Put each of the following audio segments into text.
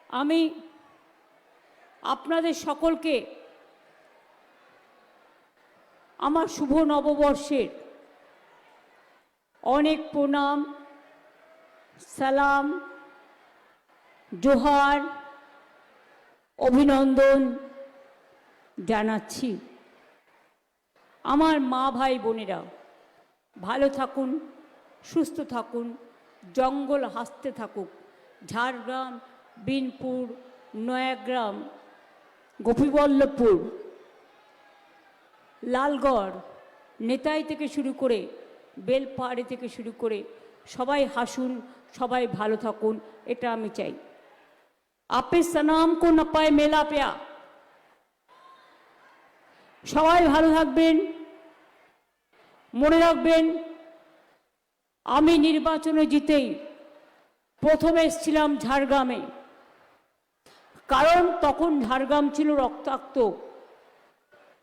আমি আপনাদের সকলকে আমার শুভ নববর্ষের অনেক প্রণাম, সালাম, জোহার, অভিনন্দন জানাচ্ছি। আমার মা ভাই বোনেরা ভালো থাকুন, সুস্থ থাকুন, জঙ্গল হাসতে থাকুক। ঝাড়গ্রাম, বিনপুর, নয়াগ্রাম, গোপীবল্লভপুর, লালগড়, নেতাই থেকে শুরু করে বেলপাহাড়ি থেকে শুরু করে সবাই হাসুন, সবাই ভালো থাকুন, এটা আমি চাই। আপে সনাম কো না পায় মেলা পেয়া। সবাই ভালো থাকবেন। মনে রাখবেন, আমি নির্বাচনে জিতেই প্রথমে এসেছিলাম ঝাড়গ্রামে, কারণ তখন ঝাড়গ্রাম ছিল রক্তাক্ত,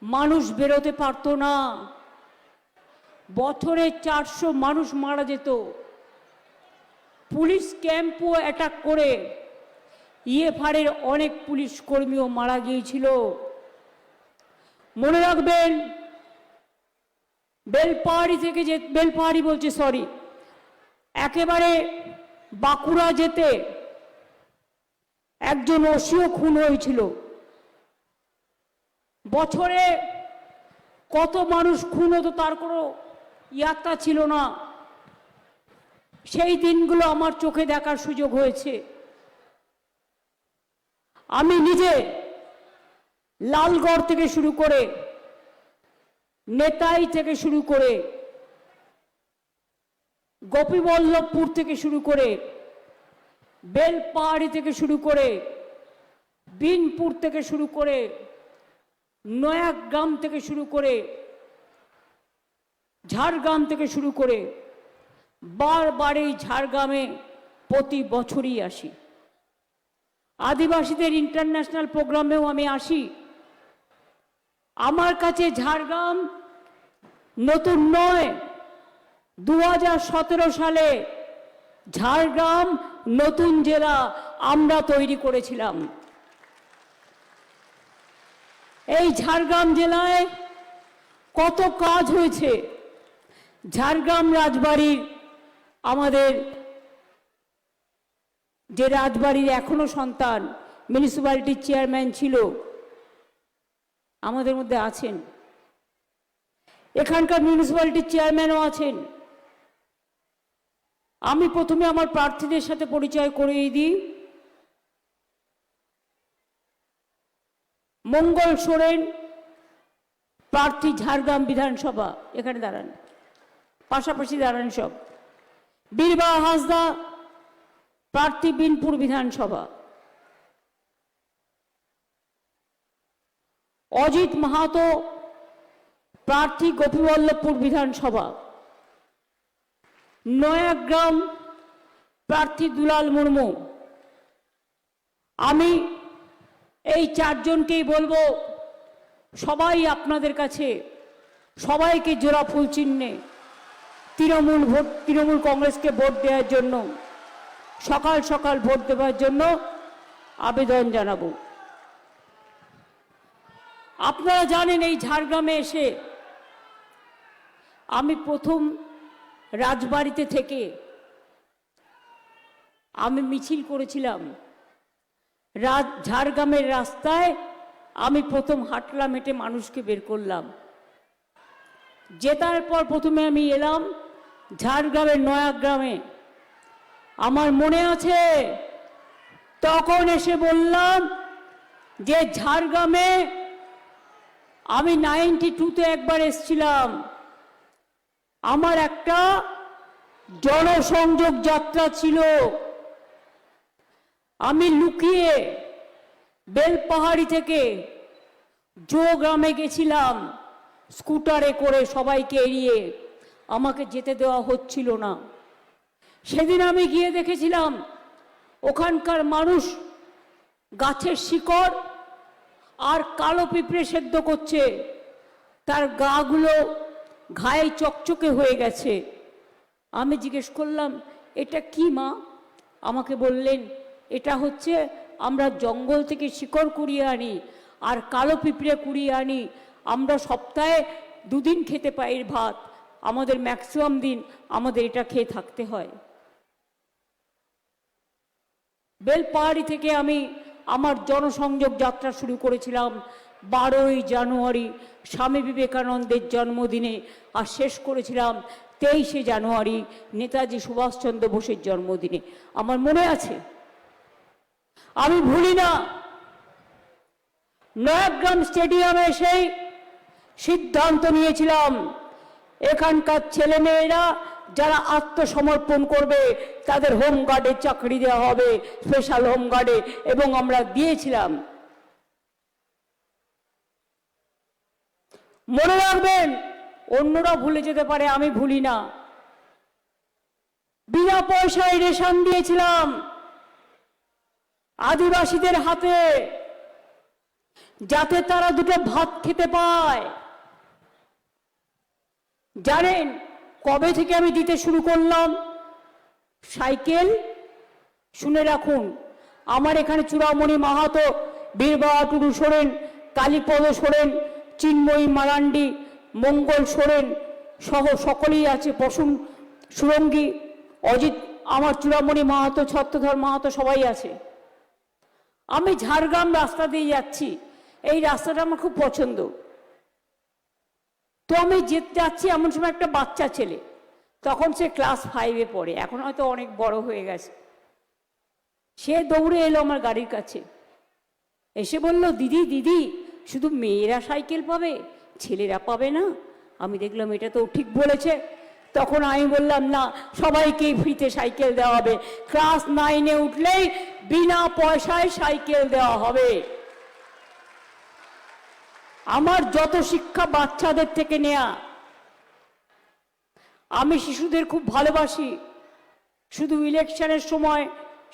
মানুষ বেরোতে পারতো না, বছরে 400 মানুষ মারা যেত, পুলিশ ক্যাম্পও অ্যাটাক করে ইএফআরের অনেক পুলিশ কর্মীও মারা গিয়েছিল। মনে রাখবেন, বেলপাহাড়ি বলছে সরি, একেবারে বাঁকুড়া যেতে একজন ওসিও খুন হয়েছিল। বছরে কত মানুষ খুন হতো তার কোনো ইয়াত্রা ছিল না। সেই দিনগুলো আমার চোখে দেখার সুযোগ হয়েছে। আমি নিজে লালগড় থেকে শুরু করে, নেতাই থেকে শুরু করে, গোপীবল্লভপুর থেকে শুরু করে, বেলপাহাড়ি থেকে শুরু করে, বিনপুর থেকে শুরু করে, নয়াগ্রাম থেকে শুরু করে, ঝাড়গ্রাম থেকে শুরু করে বারবার এই ঝাড়গ্রামে প্রতি বছরই আসি। আদিবাসীদের ইন্টারন্যাশনাল প্রোগ্রামেও আমি আসি। আমার কাছে ঝাড়গ্রাম নতুন নয়। 2017 সালে ঝাড়গ্রাম নতুন জেলা আমরা তৈরি করেছিলাম। এই ঝাড়গ্রাম জেলায় কত কাজ হয়েছে। ঝাড়গ্রাম রাজবাড়ির, আমাদের যে রাজবাড়ির এখনো সন্তান মিউনিসিপ্যালিটির চেয়ারম্যান ছিল, আমাদের মধ্যে আছেন, এখানকার মিউনিসিপ্যালিটির চেয়ারম্যানও আছেন। আমি প্রথমে আমার প্রার্থীদের সাথে পরিচয় করিয়ে দিই। মঙ্গল সোরেন, প্রার্থী ঝাড়গ্রাম বিধানসভা, এখানে দাঁড়ান, পাশাপাশি দাঁড়ান সব। বীরবাহা হাঁসদা, প্রার্থী বিনপুর বিধানসভা। অজিত মাহাতো, প্রার্থী গোপীবল্লভপুর বিধানসভা। নয়াগ্রাম, প্রার্থী দুলাল মুর্মু। আমি এই চারজনকেই বলবো, সবাই আপনাদের কাছে, সবাইকে জোড়া ফুল চিহ্নে তৃণমূল কংগ্রেসকে ভোট দেওয়ার জন্য, সকাল সকাল ভোট দেওয়ার জন্য আবেদন জানাবো। আপনারা জানেন, এই ঝাড়গ্রামে এসে আমি প্রথম রাজবাড়িতে থেকে আমি মিছিল করেছিলাম। ঝাড়গ্রামের রাস্তায় আমি প্রথম হাঁটলাম, হেঁটে মানুষকে বের করলাম। জেতার পর প্রথমে আমি এলাম ঝাড়গ্রামের নয়াগ্রামে। আমার মনে আছে, তখন এসে বললাম যে ঝাড়গ্রামে আমি 92-তে একবার এসেছিলাম, আমার একটা জনসংযোগ যাত্রা ছিল। আমি লুকিয়ে বেলপাহাড়ি থেকে গ্রামে গেছিলাম স্কুটারে করে, সবাইকে এড়িয়ে, আমাকে যেতে দেওয়া হচ্ছিল না। সেদিন আমি গিয়ে দেখেছিলাম ওখানকার মানুষ গাছের শিকড় আর কালো পিঁপড়ে সেদ্ধ করছে, তার গাগুলো ঘায়ে চকচকে হয়ে গেছে। আমি জিজ্ঞেস করলাম, এটা কি মা? আমাকে বললেন, এটা হচ্ছে আমরা জঙ্গল থেকে শিকড় কুড়িয়ে আনি আর কালো পিঁপড়ে কুড়িয়ে আনি। আমরা সপ্তাহে 2 দিন খেতে পাই ভাত, আমাদের ম্যাক্সিমাম দিন আমাদের এটা খেয়ে থাকতে হয়। বেলপাহাড়ি থেকে আমি আমার জনসংযোগ যাত্রা শুরু করেছিলাম 12ই জানুয়ারি স্বামী বিবেকানন্দের জন্মদিনে, আর শেষ করেছিলাম 23শে জানুয়ারি নেতাজি সুভাষচন্দ্র বোসের জন্মদিনে। আমার মনে আছে, আমি ভুলি না। নয়াগ্রাম স্টেডিয়ামে সেই সিদ্ধান্ত নিয়েছিলাম এখানকার ছেলেমেয়েরা যারা আত্মসমর্পণ করবে তাদের হোমগার্ডে চাকরি দেওয়া হবে, স্পেশাল হোমগার্ডে, এবং আমরা দিয়েছিলাম। মনে রাখবেন, অন্যরা ভুলে যেতে পারে, আমি ভুলি না। বিনা পয়সায় রেশন দিয়েছিলাম আদিবাসীদের হাতে, যাতে তারা 2টো ভাত খেতে পায়। জানেন কবে থেকে আমি দিতে শুরু করলাম? সাইকেল। শুনে রাখুন, আমার এখানে চূড়ামণি মাহাতো, বীরবাহা টুডু সোরেন, কালীপদ সোরেন, চিন্ময়ী মারান্ডি, মঙ্গল সোরেন সহ সকলেই আছে, প্রসূন সুরঙ্গী, অজিত, আমার চূড়ামণি মাহাতো, ছত্রধর মাহাতো, সবাই আছে। আমি ঝাড়গ্রাম রাস্তা দিয়ে যাচ্ছি, এই রাস্তাটা আমার খুব পছন্দ। তো আমি যাচ্ছি, এমন সময় একটা বাচ্চা ছেলে, তখন সে ক্লাস 5-এ পড়ে, এখন হয়তো অনেক বড় হয়ে গেছে, সে দৌড়ে এলো আমার গাড়ির কাছে, এসে বলল, দিদি দিদি শুধু মেয়েরা সাইকেল পাবে, ছেলেরা পাবে না? আমি দেখলাম এটা তো ঠিক বলেছে। তখন আমি বললাম, না, সবাইকেই ফ্রিতে সাইকেল দেওয়া হবে, ক্লাস 9-এ উঠলেই বিনা পয়সায় সাইকেল দেওয়া হবে। আমার যত শিক্ষা বাচ্চাদের থেকে নেয়া। আমি শিশুদের খুব ভালোবাসি, শুধু ইলেকশনের সময়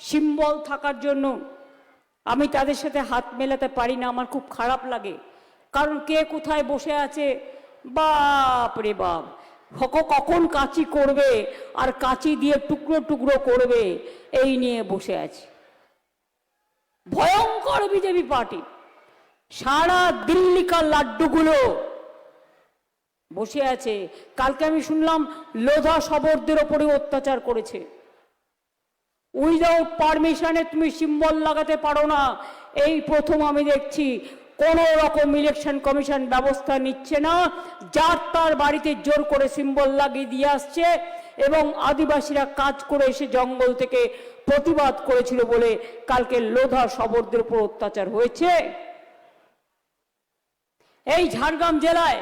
সিম্বল থাকার জন্য আমি তাদের সাথে হাত মেলাতে পারি না, আমার খুব খারাপ লাগে। কারণ কে কোথায় বসে আছে, বাপ রে বাপ, কখন কাঁচি করবে আর কাঁচি দিয়ে টুকরো টুকরো করবে, এই নিয়ে বসে আছে। ভয়ঙ্কর বিজেপি পার্টি, সারা দিল্লিকার লাড্ডুগুলো বসে আছে। কালকে আমি শুনলাম লোধা শবরদের ওপরে অত্যাচার করেছে। উইদাউট পারমিশনে তুমি সিম্বল লাগাতে পারো না, এই প্রথম আমি দেখছি। কোন রকম ইলেকশন কমিশন ব্যবস্থা নিচ্ছে না, যার তার বাড়িতে জোর করে সিম্বল লাগিয়ে দিয়ে আসছে। এবং আদিবাসীরা কাজ করে এসে জঙ্গল থেকে প্রতিবাদ করেছিল বলে কালকে লোধা শবরদের উপর অত্যাচার হয়েছে। এই ঝাড়গ্রাম জেলায়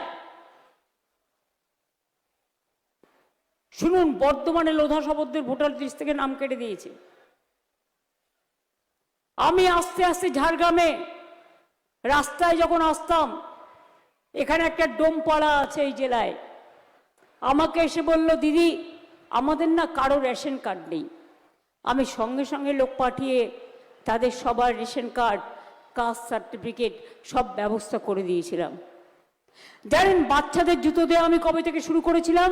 শুনুন, বর্তমানে লোধা শবরদের ভোটার লিস্ট থেকে নাম কেটে দিয়েছে। আমি আস্তে আস্তে ঝাড়গ্রামে রাস্তায় যখন আসতাম, এখানে একটা ডোমপাড়া আছে এই জেলায়, আমাকে এসে বলল, দিদি আমাদের না কারো রেশন কার্ড নেই। আমি সঙ্গে সঙ্গে লোক পাঠিয়ে তাদের সবার রেশন কার্ড, কাস্ট সার্টিফিকেট সব ব্যবস্থা করে দিয়েছিলাম। জানেন বাচ্চাদের জুতো দেওয়া আমি কবে থেকে শুরু করেছিলাম?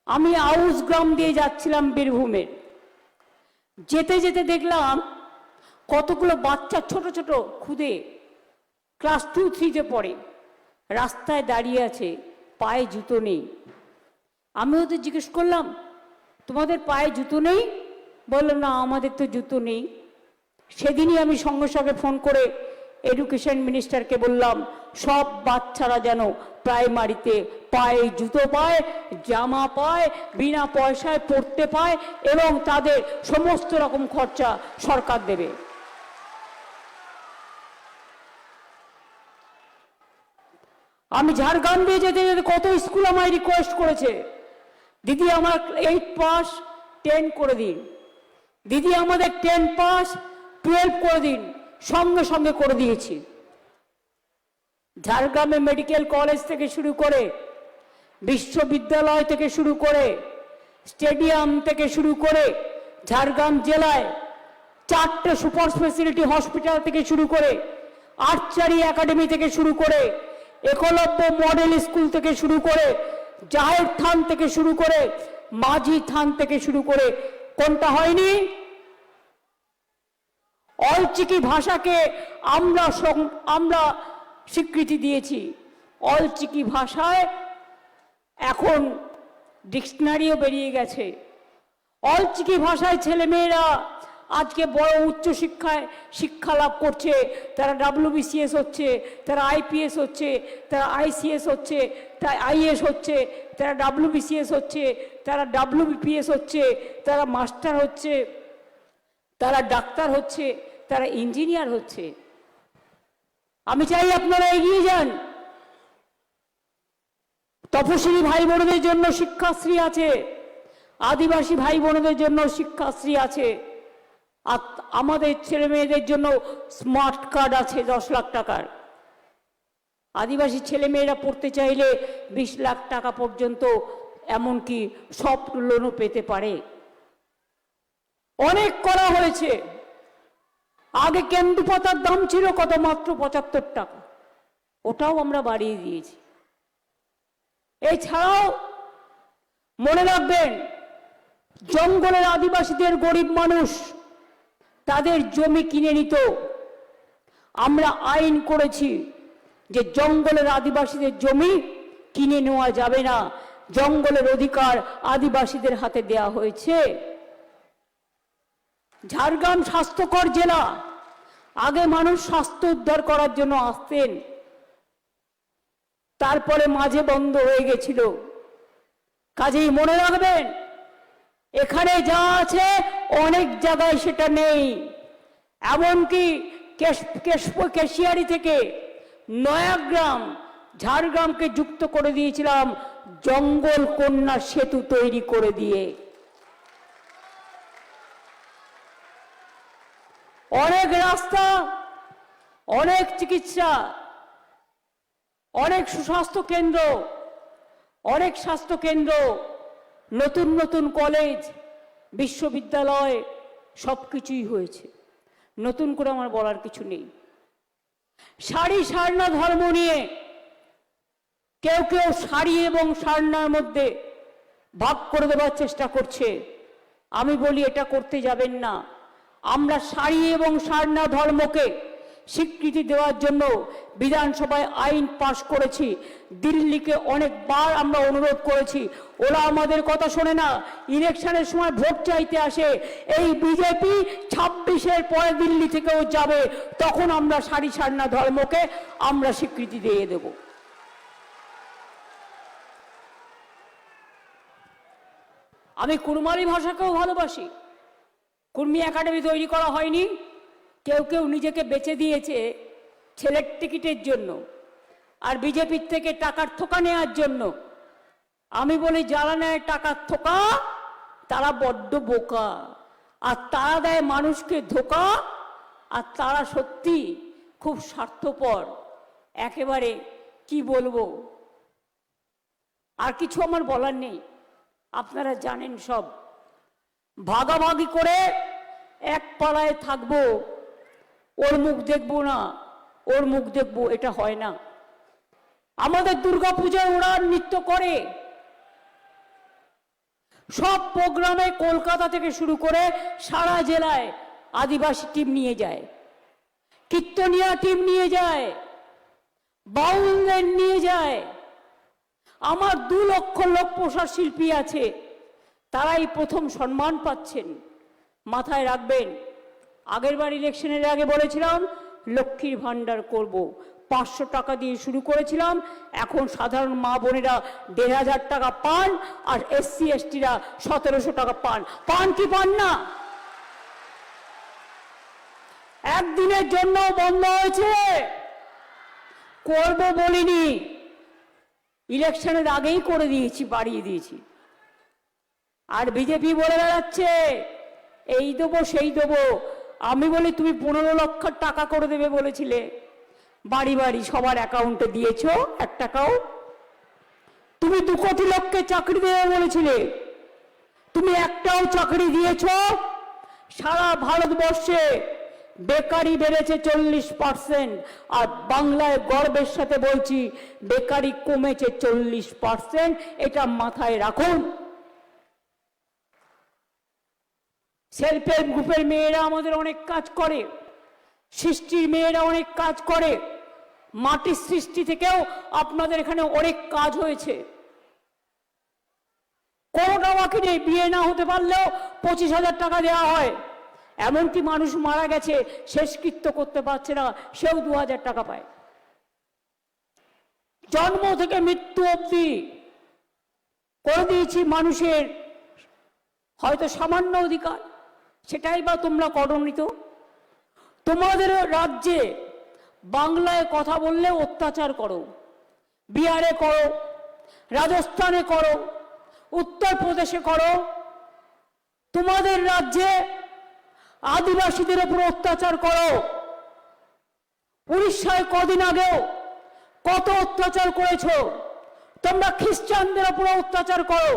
আমি আউস গ্রাম দিয়ে যাচ্ছিলাম বীরভূমের, যেতে যেতে দেখলাম কতগুলো বাচ্চা ছোট ছোট খুদে ক্লাস 2-3-তে পড়ে, রাস্তায় দাঁড়িয়ে আছে, পায়ে জুতো নেই। আমি ওদের জিজ্ঞেস করলাম, তোমাদের পায়ে জুতো নেই? বললো, না আমাদের তো জুতো নেই। সেদিনই আমি সঙ্গে সঙ্গে ফোন করে এডুকেশন মিনিস্টারকে বললাম, সব বাচ্চারা যেন প্রাইমারিতে পায়ে জুতো পায়, জামা পায়, বিনা পয়সায় পড়তে পায়, এবং তাদের সমস্ত রকম খরচা সরকার দেবে। আমি ঝাড়গ্রাম দিয়ে যেতে যেতে কত স্কুল আমায় রিকোয়েস্ট করেছে, দিদি আমার 8 পাস 10 করে দিন, দিদি আমাদের 10 পাস 12 করে দিন। সঙ্গে সঙ্গে করে দিয়েছি। ঝাড়গ্রামে মেডিকেল কলেজ থেকে শুরু করে, বিশ্ববিদ্যালয় থেকে শুরু করে, স্টেডিয়াম থেকে শুরু করে, ঝাড়গ্রাম জেলায় 4টে সুপার স্পেশালিটি হসপিটাল থেকে শুরু করে, আর্চারি একাডেমি থেকে শুরু করে, একলব্য মডেল স্কুল থেকে শুরু করে, জাহের থান থেকে শুরু করে, মাঝি থান থেকে শুরু করে, কোনটা হয়নি? অলচিকি ভাষাকে আমরা স্বীকৃতি দিয়েছি। অলচিকি ভাষায় এখন ডিকশনারিও বেরিয়ে গেছে। অলচিকি ভাষায় ছেলেমেয়েরা আজকে বড় উচ্চশিক্ষায় শিক্ষা লাভ করছে। তারা WBCS হচ্ছে, তারা IPS হচ্ছে, তারা ICS হচ্ছে, তারা IAS হচ্ছে, তারা WBCS হচ্ছে, তারা WBPS হচ্ছে, তারা মাস্টার হচ্ছে, তারা ডাক্তার হচ্ছে, তারা ইঞ্জিনিয়ার হচ্ছে। আমি চাই আপনারা এগিয়ে যান। তপশিলি ভাই বোনদের জন্য শিক্ষাশ্রী আছে, আদিবাসী ভাই বোনদের জন্য শিক্ষাশ্রী আছে, আর আমাদের ছেলে মেয়েদের জন্য স্মার্ট কার্ড আছে 10 লাখ টাকার। আদিবাসী ছেলে মেয়েরা পড়তে চাইলে 20 লাখ টাকা পর্যন্ত এমনকি সফট লোনও পেতে পারে। অনেক করা হয়েছে। আগে কেন্দু পাতার দাম ছিল কত? মাত্র 75 টাকা, ওটাও আমরা বাড়িয়ে দিয়েছি। এছাড়াও মনে রাখবেন, জঙ্গলের আদিবাসীদের গরিব মানুষ তাদের জমি কিনে নিত। আমরা আইন করেছি যে জঙ্গলের আদিবাসীদের জমি কিনে নেওয়া যাবে না, জঙ্গলের অধিকার আদিবাসীদের হাতে দেয়া হয়েছে। ঝাড়গ্রাম স্বাস্থ্যকর জেলা। আগে মানুষ স্বাস্থ্য উদ্ধার করার জন্য আসতেন, তারপরে মাঝে বন্ধ হয়ে গেছিল। কাজেই মনে রাখবেন, এখানে যা আছে অনেক জায়গায় সেটা নেই। এমনকি কেশিয়ারি থেকে নয়াগ্রাম, ঝাড়গ্রামকে যুক্ত করে দিয়েছিলাম জঙ্গল কন্যা সেতু তৈরি করে দিয়ে। অনেক রাস্তা, অনেক চিকিৎসা, অনেক সুস্বাস্থ্য কেন্দ্র, অনেক স্বাস্থ্য কেন্দ্র, নতুন নতুন কলেজ, বিশ্ববিদ্যালয়, সবকিছুই হয়েছে। নতুন করে আমার বলার কিছু নেই। শাড়ি সারনা ধর্ম নিয়ে কেউ কেউ শাড়ি এবং সারনার মধ্যে ভাগ করে দেওয়ার চেষ্টা করছে। আমি বলি এটা করতে যাবেন না। আমরা শাড়ি এবং সারনা ধর্মকে স্বীকৃতি দেওয়ার জন্য বিধানসভায় আইন পাশ করেছি। দিল্লিকে অনেকবার আমরা অনুরোধ করেছি, ওরা আমাদের কথা শোনে না। ইলেকশনের সময় ভোট চাইতে আসে। এই বিজেপি 26-এর পরে দিল্লি থেকেও যাবে, তখন আমরা শাড়ি সারনা ধর্মকে আমরা স্বীকৃতি দিয়ে দেব। আমি কুড়মালি ভাষাকেও ভালোবাসি। কুর্মী একাডেমি তৈরি করা হয়নি, কেউ কেউ নিজেকে বেচে দিয়েছে ছেলের টিকিটের জন্য আর বিজেপির থেকে টাকার থোকা নেওয়ার জন্য। আমি বলি, যারা নেয় টাকার থোকা তারা বড্ড বোকা, আর তারা দেয় মানুষকে ধোকা, আর তারা সত্যি খুব স্বার্থপর। একেবারে কি বলবো, আর কিছু আমার বলার নেই, আপনারা জানেন সব। ভাগাভাগি করে এক পাড়ায় থাকবো, ওর মুখ দেখবো না, ওর মুখ দেখবো, এটা হয় না। আমাদের দুর্গাপূজায় ওরা নৃত্য করে, সব প্রোগ্রামে কলকাতা থেকে শুরু করে সারা জেলায় আদিবাসী টিম নিয়ে যায়, কীর্তনিয়া টিম নিয়ে যায়, বাউলদের নিয়ে যায়। আমার 2 লক্ষ লোক পোষার শিল্পী আছে, তারাই প্রথম সম্মান পাচ্ছেন। মাথায় রাখবেন, আগেরবার ইলেকশনের আগে বলেছিলাম লক্ষ্মীর ভান্ডার করব, 500 টাকা দিয়ে শুরু করেছিলাম। এখন সাধারণ মা বোনেরা 1500 টাকা পান, আর SC STরা 1700 টাকা পান। পান কি পান না? একদিনের জন্য বন্ধ হয়েছে, করব বলিনি, ইলেকশনের আগেই করে দিয়েছি, বাড়িয়ে দিয়েছি। আর বিজেপি বলে বেড়াচ্ছে এই দেবো সেই দেবো। আমি বলি, তুমি 15 লক্ষ টাকা করে দেবে বলেছিলে, বাড়ি বাড়ি সবার অ্যাকাউন্টে দিয়েছো 1 টাকাও? তুমি 2 কোটি লোককে চাকরি দেবে বলেছিলে, তুমি একটাও চাকরি দিয়েছো? সারা ভারতবর্ষে বেকারি বেড়েছে 40%, আর বাংলায় গর্বের সাথে বলছি বেকারি কমেছে 40%। এটা মাথায় রাখুন। সেলফ হেল্প গ্রুপের মেয়েরা আমাদের অনেক কাজ করে। সৃষ্টির মেয়েরা অনেক কাজ করে, মাটির সৃষ্টি থেকেও আপনাদের এখানে অনেক কাজ হয়েছে। কোনোটা বাকি নেই, বিয়ে না হতে পারলেও 25,000 টাকা দেওয়া হয়। এমনকি মানুষ মারা গেছে, শেষকৃত্য করতে পারছে না, সেও 2,000 টাকা পায়। জন্ম থেকে মৃত্যু অবধি করে দিয়েছি মানুষের হয়তো সামান্য অধিকার, সেটাই বা তোমরা করনি তো। তোমাদের রাজ্যে বাংলায় কথা বললে অত্যাচার করো, বিহারে করো, রাজস্থানে করো, উত্তরপ্রদেশে করো। তোমাদের রাজ্যে আদিবাসীদের উপর অত্যাচার করো। উড়িষ্যায় কদিন আগেও কত অত্যাচার করেছো। তোমরা খ্রিস্টানদের উপর অত্যাচার করো,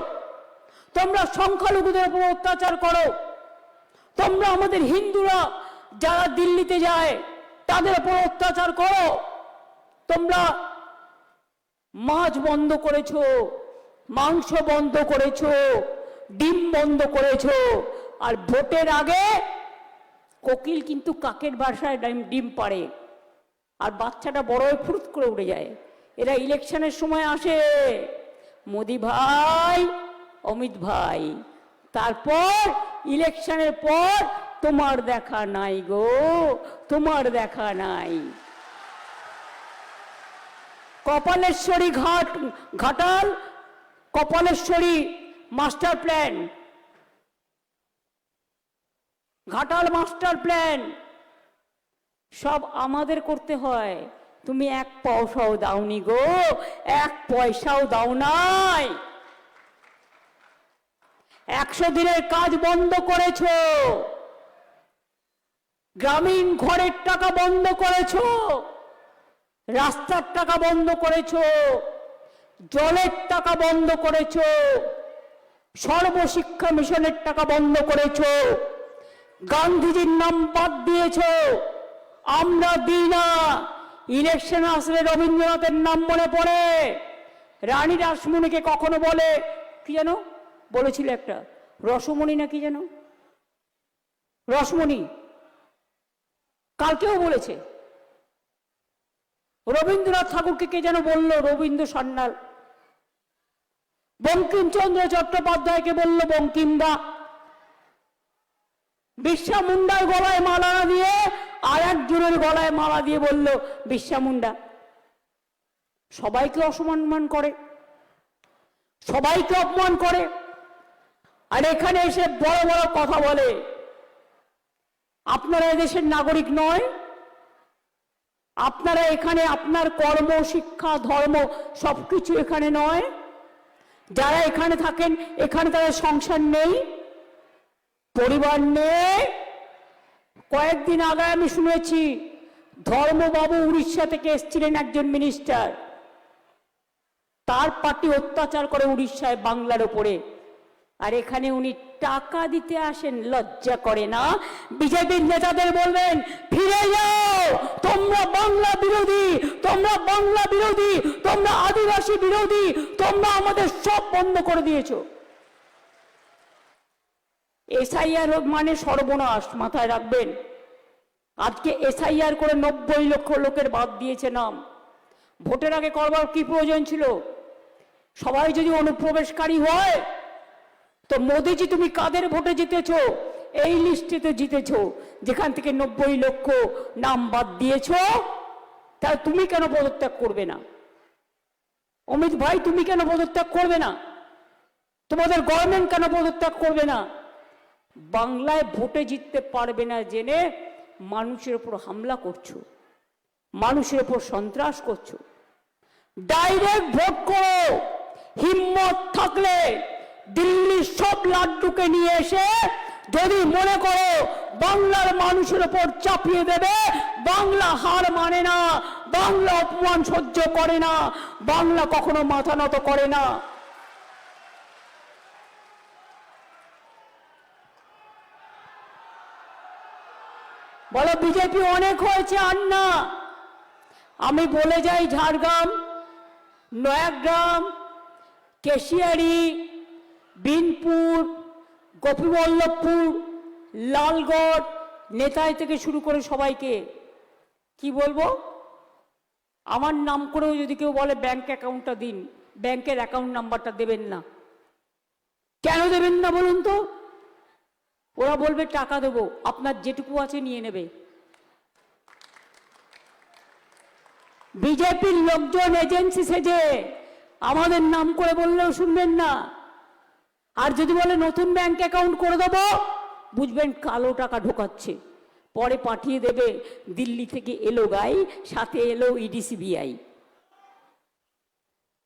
তোমরা সংখ্যালঘুদের উপর অত্যাচার করো, তোমরা আমাদের হিন্দুরা যারা দিল্লিতে যায় তাদের উপর অত্যাচার করো। তোমরা মাছ বন্ধ করেছো, মাংস বন্ধ করেছো, ডিম বন্ধ করেছো। আর ভোটের আগে কোকিল কিন্তু কাকের বাসায় ডিম পাড়ে, আর বাচ্চাটা বড় হয়ে ফুরুত করে উড়ে যায়। এরা ইলেকশনের সময় আসে, মোদি ভাই, অমিত ভাই, তারপর ইলেকশনের পর তোমার দেখা নাই গো, তোমার দেখা নাই। Kapaleshwari Ghatal Kapaleshwari master plan, Ghatal master plan সব আমাদের করতে হয়। তুমি 1 পয়সাও দাওনি গো, 1 পয়সাও দাও নাই। 100 দিনের কাজ বন্ধ করেছো, গ্রামীণ ঘরের টাকা বন্ধ করেছো, রাস্তার টাকা বন্ধ করেছো, জলের টাকা বন্ধ করেছো, সর্বশিক্ষা মিশনের টাকা বন্ধ করেছো, গান্ধীজির নাম বাদ দিয়েছো। আমরা দিই না। ইলেকশন আসলে রবীন্দ্রনাথের নাম মনে পড়ে। রানী রাসমণিকে কখনো বলে কি যেন বলেছিল, একটা রসমণি না কি যেন, রসমণি কালকেও বলেছে। রবীন্দ্রনাথ ঠাকুরকে কে যেন বলল রবীন্দ্র সান্যাল। বঙ্কিমচন্দ্র চট্টোপাধ্যায়কে বলল বঙ্কিমদা। বিরসা মুন্ডার গলায় মালা দিয়ে আর একজনের গলায় মালা দিয়ে বলল বিরসা মুন্ডা। সবাইকে অসম্মান করে, সবাইকে অপমান করে, আর এখানে এসে বড় বড় কথা বলে। আপনারা এদেশের নাগরিক নয়? আপনারা এখানে আপনার কর্ম, শিক্ষা, ধর্ম সবকিছু এখানে নয়? যারা এখানে থাকেন এখানে তাদের সংসার নেই, পরিবার নেই? কয়েকদিন আগে আমি শুনেছি ধর্মবাবু উড়িষ্যা থেকে এসেছিলেন, একজন মিনিস্টার, তার পার্টি অত্যাচার করে উড়িষ্যায় বাংলার উপরে, আর এখানে উনি টাকা দিতে আসেন। লজ্জা করে না? বিজেপির নেতাদের বলবেন ফিরে যাও, তোমরা বাংলা বিরোধী, তোমরা বাংলা বিরোধী, তোমরা আদিবাসী বিরোধী, তোমরা আমাদের সব বন্ধ করে দিয়েছো। এসআইআর মানে সর্বনাশ, মাথায় রাখবেন। আজকে এসআইআর করে 90 লক্ষ লোকের বাদ দিয়েছে নাম। ভোটের আগে করবার কি প্রয়োজন ছিল? সবাই যদি অনুপ্রবেশকারী হয় তো মোদিজি তুমি কাদের ভোটে জিতেছো? এই লিস্টেতে জিতেছো, যেখান থেকে 90 লক্ষ নাম বাদ দিয়েছো। তাই তুমি কেন পদত্যাগ করবে না? অমিত ভাই তুমি কেন পদত্যাগ করবে না? তোমাদের গভর্নমেন্ট কেন পদত্যাগ করবে না? বাংলায় ভোটে জিততে পারবে না জেনে মানুষের উপর হামলা করছো, মানুষের উপর সন্ত্রাস করছো। ডাইরেক্ট ভোট করো। হিম্মত থাকলে দিল্লির সব লাড্ডুকে নিয়ে এসে যদি মনে করো বাংলার মানুষের উপর চাপিয়ে দেবে, বাংলা হার মানে না, বাংলা অপমান সহ্য করে না, বাংলা কখনো মাথা নত করে না। বলো বিজেপি অনেক হয়েছে, আর না। আমি বলে যাই ঝাড়গ্রাম, নয়াগ্রাম, কেশিয়ারি, বিনপুর, গোপীবল্লভপুর, লালগড়, নেতাই থেকে শুরু করে সবাইকে কি বলবো? আমার নাম করেও যদি কেউ বলে ব্যাংক অ্যাকাউন্টটা দিন, ব্যাংকের অ্যাকাউন্ট নাম্বারটা দেবেন না। কেন দেবেন না বলুন তো? ওরা বলবে টাকা দেবো, আপনার যেটুকু আছে নিয়ে নেবে। বিজেপির লোকজন এজেন্সি সেজে আমাদের নাম করে বললেও শুনবেন না। আর যদি বলে নতুন ব্যাংক অ্যাকাউন্ট করে দেবো, বুঝবেন কালো টাকা ঢোকাচ্ছে। পরে পাঠিয়ে দেবে দিল্লি থেকে এলো গাই, সাথে এলো ইডি সিবিআই।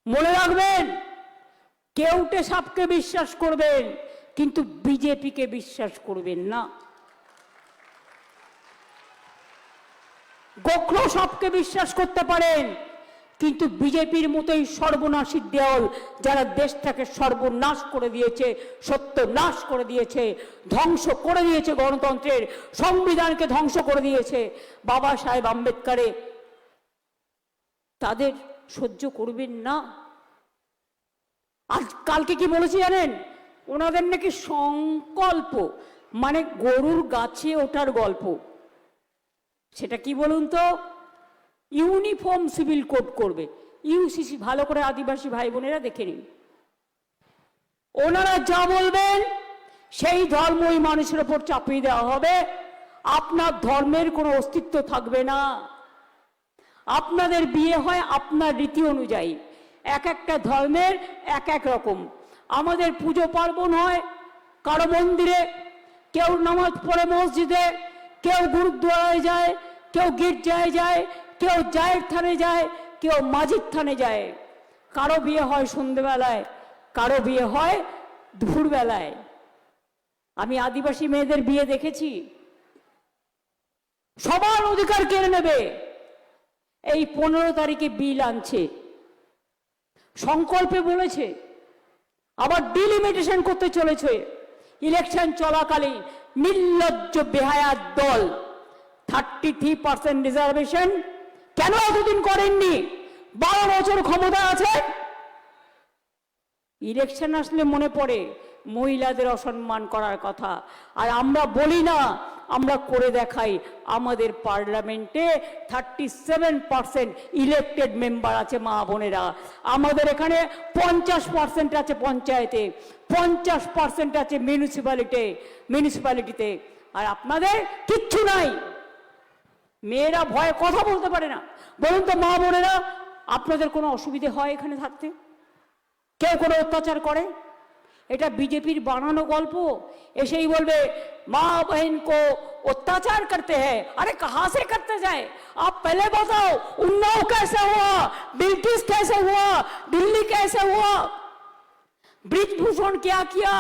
মনে রাখবেন, কেউটে সাপকে বিশ্বাস করবেন, কিন্তু বিজেপিকে বিশ্বাস করবেন না। গোখরো সাপকে বিশ্বাস করতে পারেন, কিন্তু বিজেপির মতোই সর্বনাশী দেওয়াল, যারা দেশটাকে সর্বনাশ করে দিয়েছে, সত্যনাশ করে দিয়েছে, ধ্বংস করে দিয়েছে, গণতন্ত্রের সংবিধানকে ধ্বংস করে দিয়েছে বাবা সাহেব আম্বেদকরে, তাদের সহ্য করবেন না। আজ কালকে কি বলেছি জানেন? ওনাদের নাকি সংকল্প, মানে গরুর গাছে ওঠার গল্প। সেটা কি বলুন তো? ইউনিফর্ম সিভিল কোড করবে, ইউসিসি। ভালো করে আদিবাসী ভাই বোনেরা দেখে নিন, ওনারা যা বলবেন সেই ধর্মই মানুষের ওপর চাপিয়ে দেওয়া হবে। আপনার ধর্মের কোনো অস্তিত্ব থাকবে না। আপনাদের বিয়ে হয় আপনার রীতি অনুযায়ী, এক একটা ধর্মের এক এক রকম। আমাদের পুজো পার্বণ হয় কারো মন্দিরে, কেউ নামাজ পড়ে মসজিদে, কেউ গুরুদ্বারায় যায়, কেউ গির্জায় যায়, কেউ জায়ের থানে যায়, কেউ মাঝির থানে যায়। কারো বিয়ে হয় সন্ধ্যেবেলায়, কারো বিয়ে হয় দুপুরবেলায়। আমি আদিবাসী মেয়েদের বিয়ে দেখেছি। সবার অধিকার কেড়ে নেবে। এই 15 তারিখে বিল আনছে, সংকল্পে বলেছে, আবার ডিলিমিটেশন করতে চলেছে। ইলেকশন চলাকালীন নির্লজ্জ বেহায়ার দল 33% রিজার্ভেশন কেন এতদিন করেননি? 12 বছর ক্ষমতা আছে। ইলেকশন আসলে মনে পড়ে মহিলাদের অসম্মান করার কথা। আর আমরা বলি না, আমরা করে দেখাই। আমাদের পার্লামেন্টে 37% ইলেক্টেড মেম্বার আছে মা বোনেরা। আমাদের এখানে 50% আছে পঞ্চায়েতে, 50% আছে মিউনিসিপ্যালিটিতে। আর আপনাদের কিচ্ছু নাই। মেয়েরা ভয়ে কথা বলতে পারে না। বলুন তো মা বোনেরা, আপনাদের কোনো অসুবিধে হয় এখানে থাকতে? কেউ কোনো অত্যাচার করে? এটা বিজেপির বানানো গল্প। এসেই বলবে মা बहन को अत्याचार करते हैं। अरे कहां से करते जाए? आप पहले बताओ, उन्नाव कैसे हुआ, बिल्किस कैसे हुआ, दिल्ली कैसे हुआ, ब्रिजभूषण क्या किया,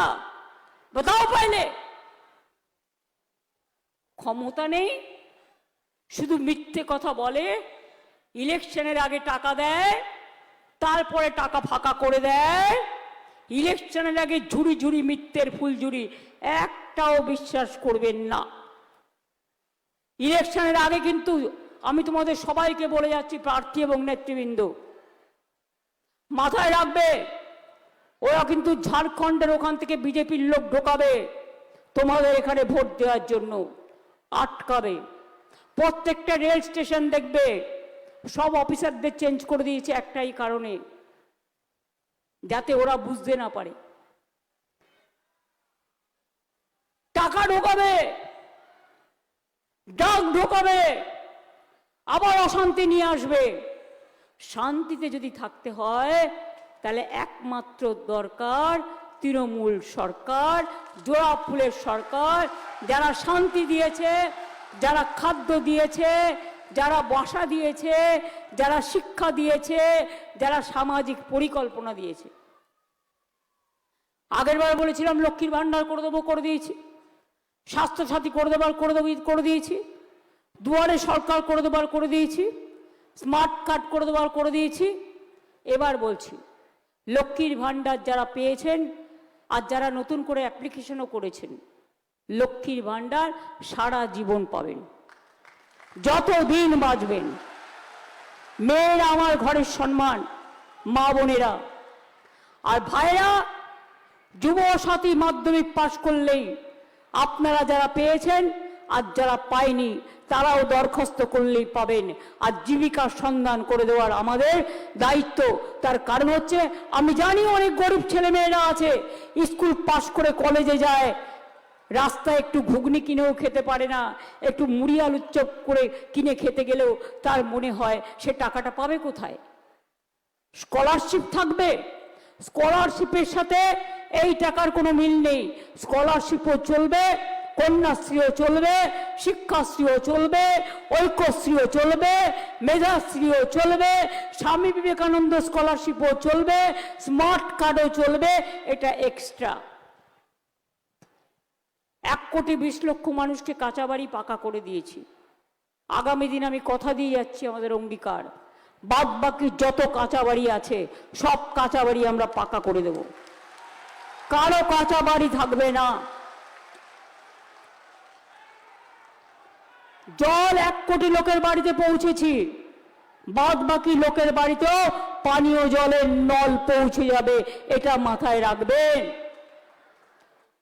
बताओ पहले। ক্ষমতা নেই, শুধু মিথ্যে কথা বলে। ইলেকশনের আগে টাকা দেয়, তারপরে টাকা ফাঁকা করে দেয়। ইলেকশনের আগে ঝুড়ি ঝুড়ি মিথ্যের ফুলঝুরি, একটাও বিশ্বাস করবেন না। ইলেকশনের আগে কিন্তু আমি তোমাদের সবাইকে বলে যাচ্ছি, প্রার্থী এবং নেতৃবৃন্দ, মাথায় রাখবে, ওরা কিন্তু ঝাড়খণ্ডের ওখান থেকে বিজেপির লোক ঢোকাবে তোমাদের এখানে ভোট দেওয়ার জন্য, আটকাবে। প্রত্যেকটা রেল স্টেশন দেখবে সব অফিসারদের চেঞ্জ করে দিয়েছে একটাই কারণে, যাতে ওরা বুঝতে না পারে। টাকা ঢোকাবে, ডাক ঢোকাবে, আবার অশান্তি নিয়ে আসবে। শান্তিতে যদি থাকতে হয় তাহলে একমাত্র দরকার তৃণমূল সরকার, জোড়া ফুলের সরকার, যারা শান্তি দিয়েছে, যারা খাদ্য দিয়েছে, যারা বাসা দিয়েছে, যারা শিক্ষা দিয়েছে, যারা সামাজিক পরিকল্পনা দিয়েছে। আগের বার বলেছিলাম লক্ষ্মীর ভান্ডার করে দেবো, করে দিয়েছি। স্বাস্থ্যসাথী করে দেবার করে দিয়েছি। দুয়ারে সরকার করে দেবার করে দিয়েছি। স্মার্ট কার্ড করে দেবার করে দিয়েছি। এবার বলছি, লক্ষ্মীর ভান্ডার যারা পেয়েছেন আর যারা নতুন করে অ্যাপ্লিকেশনও করেছেন, লক্ষ্মীর ভান্ডার সারা জীবন পাবেন, যতদিন বাঁচবেন। মেয়েরা আমার ঘরের সম্মান, মা বোনেরা। আর ভাইরা, যুব সাথী মাধ্যমিক পাশ করলেই আপনারা যারা পেয়েছেন আর যারা পায়নি তারাও দরখাস্ত করলেই পাবেন। আর জীবিকার সন্ধান করে দেওয়ার আমাদের দায়িত্ব। তার কারণ হচ্ছে আমি জানি অনেক গরিব ছেলেমেয়েরা আছে, স্কুল পাশ করে কলেজে যায়, রাস্তায় একটু ঘুগনি কিনেও খেতে পারে না, একটু মুড়ি আলুর চপ করে কিনে খেতে গেলেও তার মনে হয় সে টাকাটা পাবে কোথায়। স্কলারশিপ থাকবে, স্কলারশিপের সাথে এই টাকার কোনো মিল নেই। স্কলারশিপও চলবে, কন্যাশ্রীও চলবে, শিক্ষাশ্রীও চলবে, ঐক্যশ্রীও চলবে, মেধাশ্রীও চলবে, স্বামী বিবেকানন্দ স্কলারশিপও চলবে, স্মার্ট কার্ডও চলবে। এটা এক্সট্রা। 1,20,00,000 মানুষকে কাঁচা বাড়ি পাকা করে দিয়েছি। আগামী দিন আমি কথা দিয়ে যাচ্ছি, আমাদের অঙ্গীকার, বাদ বাকি যত কাঁচা বাড়ি আছে সব কাঁচা বাড়ি আমরা পাকা করে দেব, কারো কাঁচা বাড়ি থাকবে না। জল 1 কোটি লোকের বাড়িতে পৌঁছেছি, বাদ বাকি লোকের বাড়িতেও পানীয় জলের নল পৌঁছে যাবে, এটা মাথায় রাখবেন।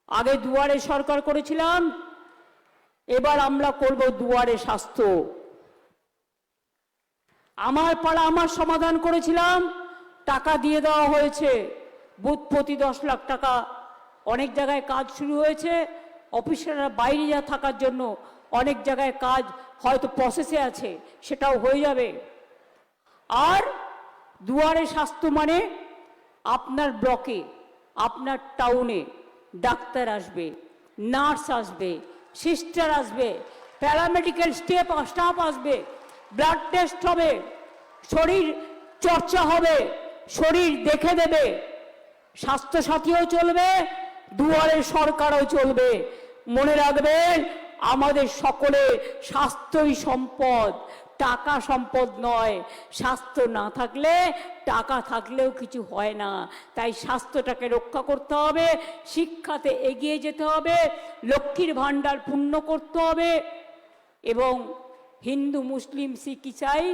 আগে দুয়ারে সরকার করেছিলাম, এবার আমরা করব দুয়ারে স্বাস্থ্য। আমার পাড়া আমার সমাধান করেছিলাম, টাকা দিয়ে দেওয়া হয়েছে, বুথ প্রতি 10 লাখ টাকা। অনেক জায়গায় কাজ শুরু হয়েছে, অফিসাররা বাইরে যা থাকার জন্য অনেক জায়গায় কাজ হয়তো প্রসেসে আছে, সেটাও হয়ে যাবে। আর দুয়ারে স্বাস্থ্য মানে আপনার ব্লকে, আপনার টাউনে ডাক্তার আসবে, নার্স আসবে, সিস্টার আসবে, প্যারামেডিক্যাল স্টাফ আসবে, ব্লাড টেস্ট হবে, শরীর চর্চা হবে, শরীর দেখে দেবে। স্বাস্থ্যসাথীও চলবে, দুয়ারে সরকারও চলবে। মনে রাখবেন, আমাদের সকলে স্বাস্থ্যই সম্পদ, টাকা সম্পদ নয়। স্বাস্থ্য না থাকলে টাকা থাকলেও কিছু হয় না। তাই স্বাস্থ্যটাকে রক্ষা করতে হবে, শিক্ষাতে এগিয়ে যেতে হবে, লক্ষ্মীর ভাণ্ডার পূর্ণ করতে হবে। এবং হিন্দু মুসলিম শিখ ইসাই,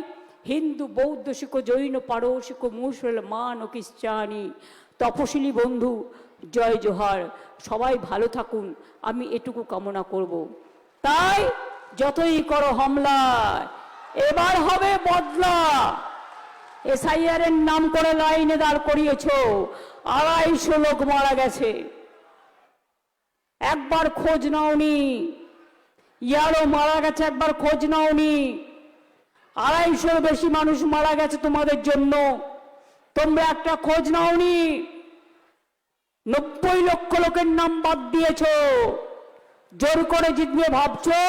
হিন্দু বৌদ্ধ শিখ জৈন পারসিক মুসলমান ও খ্রিস্টানি, তপশিলি বন্ধু জয় জোহার, সবাই ভালো থাকুন, আমি এটুকু কামনা করব। তাই যতই করো হামলা, এবার হবে বদলা। এসআইআর এর নাম করে লাইনে দাঁড় করিয়েছ, 250 লোক মারা গেছে, একবার খোঁজ নাওনি। ইয়ারও মারা গেছে, একবার খোঁজ নাওনি। 250 বেশি মানুষ মারা গেছে তোমাদের জন্য, তোমরা একটা খোঁজ নাওনি। 90 লক্ষ লোকের নাম বাদ দিয়েছ, জোর করে জিতবে ভাবছো।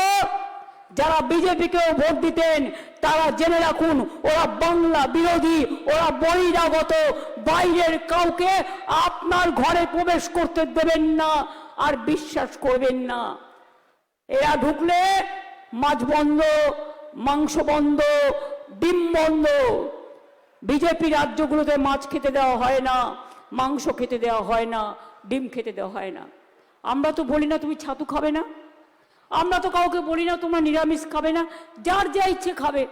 যারা বিজেপিকেও ভোট দিতেন তারা জেনে রাখুন, ওরা বাংলা বিরোধী, ওরা বহিরাগত, বাইরের কাউকে আপনার ঘরে প্রবেশ করতে দেবেন না আর বিশ্বাস করবেন না। এরা ঢুকলে মাছ বন্ধ, মাংস বন্ধ, ডিম বন্ধ। বিজেপি রাজ্যগুলোতে মাছ খেতে দেওয়া হয় না, মাংস খেতে দেওয়া হয় না, ডিম খেতে দেওয়া হয় না। আমরা তো বলি না তুমি ছাতু খাবে না, আমরা তো কাউকে বলি না তোমরা নিরামিষ খাবে না, যার যা ইচ্ছে খাবে।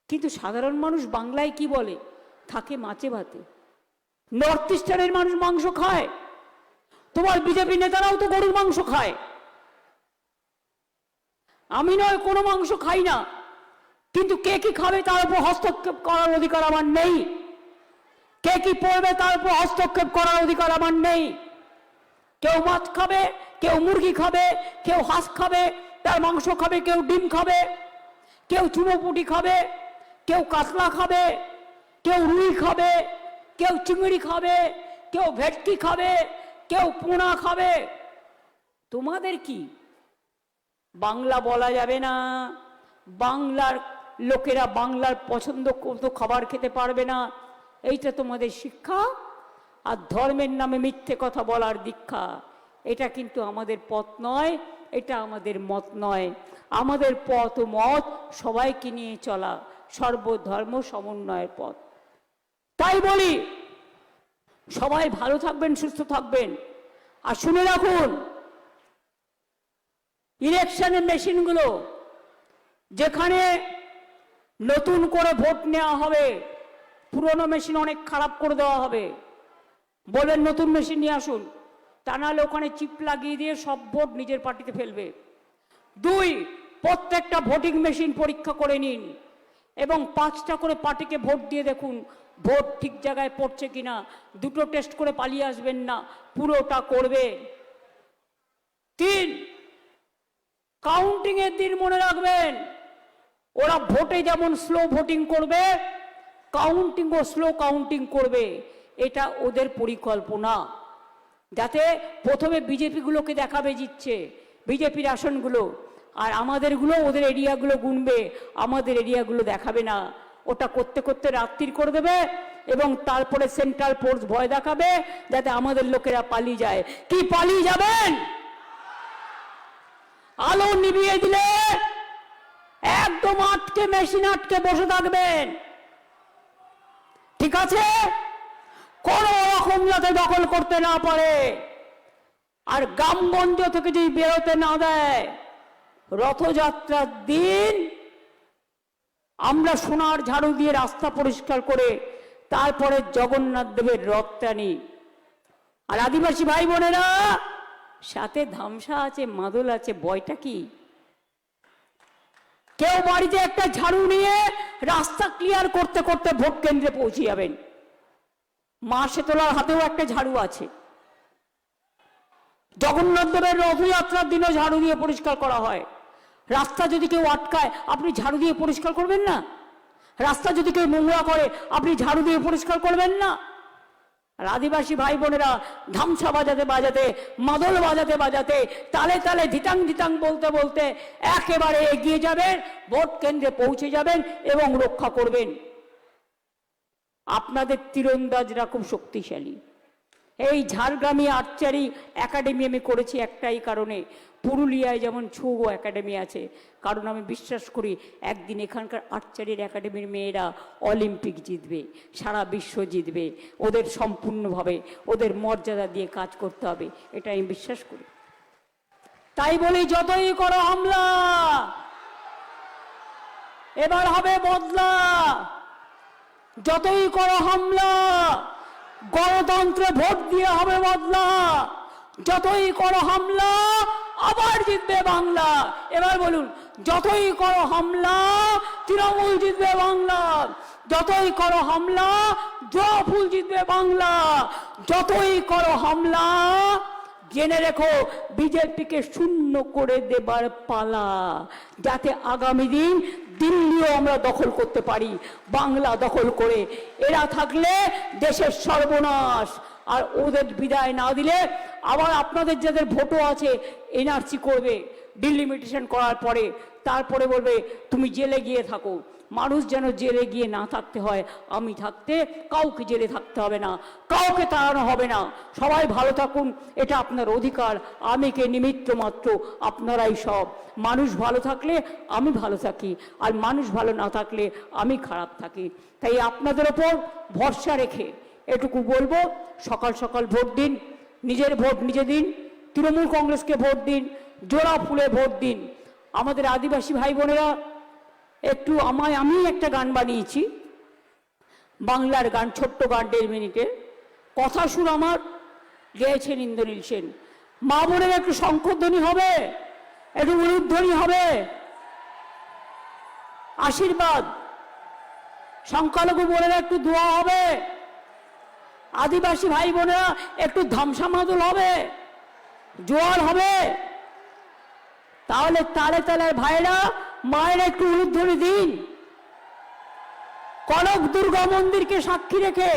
কিন্তু সাধারণ মানুষ বাংলায় কি বলে, থাকে মাছে ভাতে। নর্থ ইস্টার্নের মানুষ মাংস খায়, তোমার বিজেপি নেতারাও তো গরুর মাংস খায়। আমি নয় কোনো মাংস খাই না, কিন্তু কে কি খাবে তার উপর হস্তক্ষেপ করার অধিকার আমার নেই। কে কি পড়বে তার উপর হস্তক্ষেপ করার অধিকার আমার নেই। কেউ মাছ খাবে, কেউ মুরগি খাবে, কেউ হাঁস খাবে, তার মাংস খাবে, কেউ ডিম খাবে, কেউ চুনোপুটি খাবে, কেউ কাতলা খাবে, কেউ রুই খাবে, কেউ চিংড়ি খাবে, কেউ ভেটকি খাবে, কেউ পোনা খাবে। তোমাদের কি বাংলা বলা যাবে না? বাংলার লোকেরা বাংলার পছন্দ করতো খাবার খেতে পারবে না, এইটা তোমাদের শিক্ষা? আর ধর্মের নামে মিথ্যে কথা বলার দীক্ষা, এটা কিন্তু আমাদের পথ নয়, এটা আমাদের মত নয়। আমাদের পথ ও মত সবাইকে নিয়ে চলা, সর্বধর্ম সমন্বয়ের পথ। তাই বলি, সবাই ভালো থাকবেন, সুস্থ থাকবেন। আর শুনে রাখুন, ইলেকশনের মেশিনগুলো যেখানে নতুন করে ভোট নেওয়া হবে, পুরনো মেশিন অনেক খারাপ করে দেওয়া হবে। বলেন নতুন মেশিন নিয়ে আসুন, তা নাহলে ওখানে চিপ লাগিয়ে দিয়ে সব ভোট নিজের পার্টিতে ফেলবে। দুই, প্রত্যেকটা ভোটিং মেশিন পরীক্ষা করে নিন এবং 5টা করে পার্টিকে ভোট দিয়ে দেখুন ভোট ঠিক জায়গায় পড়ছে কিনা। দুটো টেস্ট করে পালিয়ে আসবেন না, পুরোটা করবে। 3, কাউন্টিং এর দিন মনে রাখবেন, ওরা ভোটে যেমন স্লো ভোটিং করবে, কাউন্টিংও স্লো কাউন্টিং করবে। এটা ওদের পরিকল্পনা, যাতে প্রথমে বিজেপিগুলোকে দেখাবে জিতছে, বিজেপির আসনগুলো, আর আমাদেরগুলো ওদের এরিয়াগুলো গুনবে, আমাদের এরিয়াগুলো দেখাবে না। ওটা করতে করতে রাত্রির করে দেবে এবং তারপরে সেন্ট্রাল ফোর্স ভয় দেখাবে যাতে আমাদের লোকেরা পালিয়ে যায়। কি পালিয়ে যাবেন? আলো নিভিয়ে দিলে একদম আটকে মেশিন আটকে বসে থাকবেন, ঠিক আছে? কোন রকম যাতে দখল করতে না পারে। আর গ্রামগঞ্জ থেকে যদি বেরোতে না দেয়, রথযাত্রার দিন আমরা সোনার ঝাড়ু দিয়ে রাস্তা পরিষ্কার করে তারপরে জগন্নাথ দেবের রথ টানি। আর আদিবাসী ভাই বোনেরা, সাথে ধামসা আছে, মাদল আছে, বয়টা কি? কেউ বাড়িতে একটা ঝাড়ু নিয়ে রাস্তা ক্লিয়ার করতে করতে ভোট কেন্দ্রে পৌঁছে যাবেন। মা শীতলার হাতেও একটা ঝাড়ু আছে। জগন্নাথ দেবের রথযাত্রার দিনও ঝাড়ু দিয়ে পরিষ্কার করা হয়। রাস্তা যদি কেউ আটকায়, আপনি ঝাড়ু দিয়ে পরিষ্কার করবেন না? রাস্তা যদি কেউ নোংরা করে, আপনি ঝাড়ু দিয়ে পরিষ্কার করবেন না? আর আদিবাসী ভাই বোনেরা ধামসা বাজাতে বাজাতে, মাদল বাজাতে বাজাতে, তালে তালে ধিটাং ধিটাং বলতে বলতে একেবারে এগিয়ে যাবেন, ভোট কেন্দ্রে পৌঁছে যাবেন এবং রক্ষা করবেন। আপনাদের তীরন্দাজরা খুব শক্তিশালী। এই ঝাড়গ্রামে আর্চারি একাডেমি আমি করেছি একটাই কারণে, পুরুলিয়ায় যেমন ছৌ একাডেমি আছে, কারণ আমি বিশ্বাস করি একদিন এখানকার আর্চারির একাডেমির মেয়েরা অলিম্পিক জিতবে, সারা বিশ্ব জিতবে। ওদের সম্পূর্ণভাবে ওদের মর্যাদা দিয়ে কাজ করতে হবে, এটা আমি বিশ্বাস করি। তাই বলি, যতই করো হামলা, এবার হবে বদলা। যতই করো হামলা, গণতন্ত্রে ভোট দিয়ে হবে বদলা। যতই করো হামলা, আবার জিতবে বাংলা। এবার বলুন, যতই করো হামলা, তৃণমূল জিতবে বাংলা। যতই করো হামলা, জবা ফুল জিতবে বাংলা। যতই করো হামলা, জেনে রেখো বিজেপিকে শূন্য করে দেবার পালা, যাতে আগামী দিন দিল্লিও আমরা দখল করতে পারি, বাংলা দখল করে। এরা থাকলে দেশের সর্বনাশ। আর ওদের বিদায় না দিলে আবার আপনাদের যাদের ভোটও আছে এনআরসি করবে, ডিলিমিটেশন করার পরে তারপরে বলবে তুমি জেলে গিয়ে থাকো। মানুষ যেন জেলে গিয়ে না থাকতে হয়, আমি থাকতে কাউকে জেলে থাকতে হবে না, কাউকে তাড়ানো হবে না। সবাই ভালো থাকুন, এটা আপনার অধিকার। আমি কে নিমিত্ত মাত্র, আপনারাই সব। মানুষ ভালো থাকলে আমি ভালো থাকি, আর মানুষ ভালো না থাকলে আমি খারাপ থাকি। তাই আপনাদের ওপর ভরসা রেখে এটুকু বলবো, সকাল সকাল ভোট দিন, নিজের ভোট নিজে দিন, তৃণমূল কংগ্রেসকে ভোট দিন, জোড়া ফুলে ভোট দিন। আমাদের আদিবাসী ভাই বোনেরা একটু আমি একটা গান বানিয়েছি, বাংলার গান, ছোট্ট গান, 1.5 মিনিটের। কথা সুর আমার গেয়েছেন ইন্দ্রনীল সেন। মা বোনের একটু শঙ্খধ্বনি হবে, একটু উলুধ্বনি হবে, আশীর্বাদ। সংখ্যালঘু বোনেরা একটু দোয়া হবে, আদিবাসী ভাই বোনেরা একটু ধামসা মাদল হবে, জোয়ার হবে। তাহলে তালে তালে ভাইরা মায়ের একটু উলুধ্বনি দিন। কনক দুর্গা মন্দিরকে সাক্ষী রেখে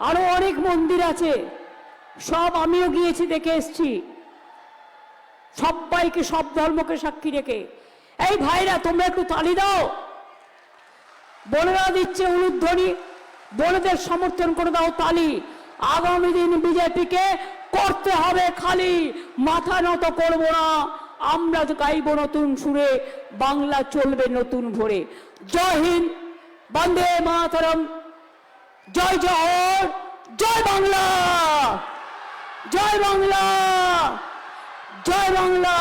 আরো অনেক মন্দির আছে, সব আমিও গিয়েছি, দেখে এসছি। সবাইকে, সব ধর্মকে সাক্ষী রেখে এই ভাইরা তোমরা একটু তালি দাও। বোনেরা দিচ্ছে উলুধ্বনি, বোনেদের সমর্থন করে দাও, তালি। আগামী দিন বিজেপিকে করতে হবে খালি, মাথা নত করব না। আমরা গাইব নতুন সুরে, বাংলা চলবে নতুন ভোরে। জয় হিন্দ, বন্দে মাতরম, জয় জওহর, জয় বাংলা, জয় বাংলা, জয় বাংলা।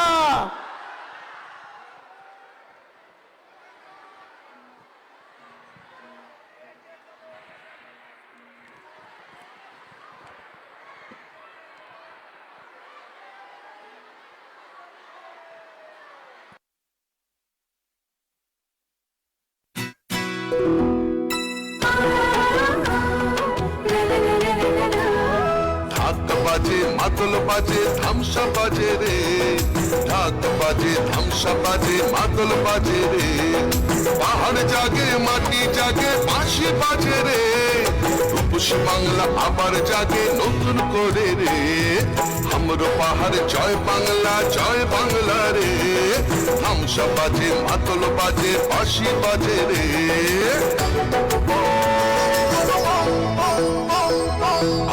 বাজে মাদল বাজে ধামসা বাজে রে, ঢাক বাজে ধামসা বাজে মাদল বাজে রে, পাহাড় জাগে মাটি জাগে বাঁশি বাজে রে, রূপসী বাংলা আবার জাগে নতুন করে রে, हमरो পাহাড় জয় বাংলা রে, ধামসা বাজে মাদল বাজে বাঁশি বাজে রে।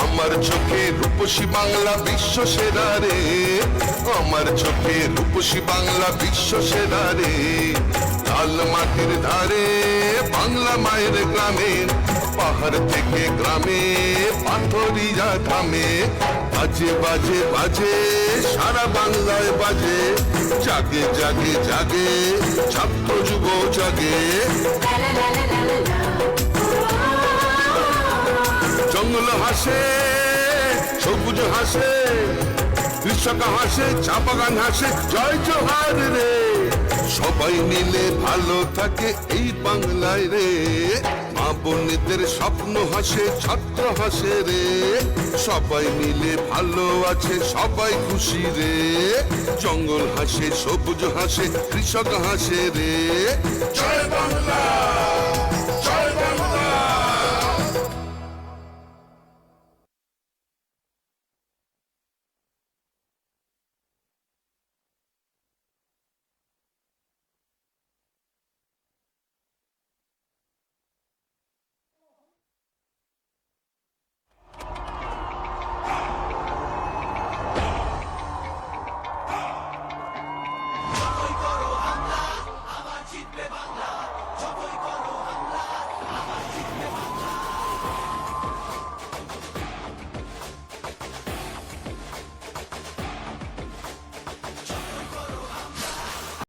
আমার চোখে রূপসী বাংলা বিশ্ব সেরা রে, আমার চোখে রূপসী বাংলা বিশ্ব সেরা রে, লাল মাটির ধারে বাংলা মায়ের গ্রামে, পাহাড় থেকে গ্রামে পাথরিয়া থামে, বাজে বাজে বাজে সারা বাংলায় বাজে, জাগে জাগে জাগে ছাত্র যুব জাগে, জঙ্গল হাসে সবুজ হাসে, কৃষক হাসে চা বাগান হাসে, জয় জোহার রে, সবাই মিলে ভালো থাকে এই বাংলায় রে, মা বোনেদের স্বপ্ন হাসে ছাত্র হাসে রে, সবাই মিলে ভালো আছে সবাই খুশি রে, জঙ্গল হাসে সবুজ হাসে কৃষক হাসে রে, জয় বাংলা।